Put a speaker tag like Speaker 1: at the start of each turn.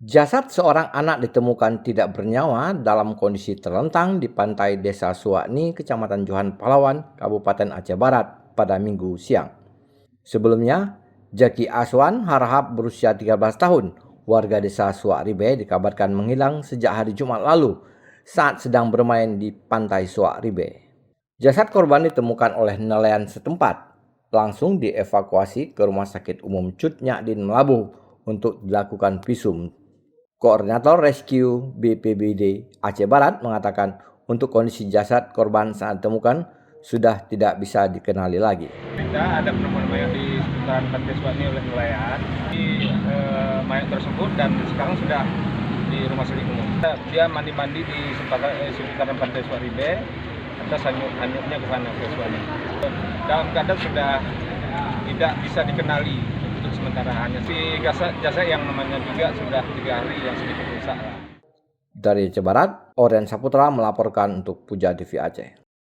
Speaker 1: Jasad seorang anak ditemukan tidak bernyawa dalam kondisi terlentang di pantai Desa Suwakni, Kecamatan Johan Palawan, Kabupaten Aceh Barat pada Minggu siang. Sebelumnya, Jaki Aswan Harahap berusia 13 tahun, warga Desa Suwakribe dikabarkan menghilang sejak hari Jumat lalu saat sedang bermain di pantai Suwakribe. Jasad korban ditemukan oleh nelayan setempat, langsung dievakuasi ke Rumah Sakit Umum Cut Nyakdin Melabuh untuk dilakukan visum. Koordinator Rescue BPBD Aceh Barat mengatakan untuk kondisi jasad korban saat ditemukan sudah tidak bisa dikenali lagi.
Speaker 2: Kita ada penemuan mayat di seputaran Pantai Suwakni oleh nelayan. Mayat tersebut dan sekarang sudah di Rumah Sakit Umum. Dia mandi-mandi di seputaran Pantai Suwakribe atas hanyutnya ke Pantai Suwakni. Dalam keadaan sudah tidak bisa dikenali untuk sementara, hanya si jasa yang namanya juga sudah 3 hari yang sedikit rusak.
Speaker 1: Dari Aceh Barat, Orian Saputra melaporkan untuk Puja TV Aceh.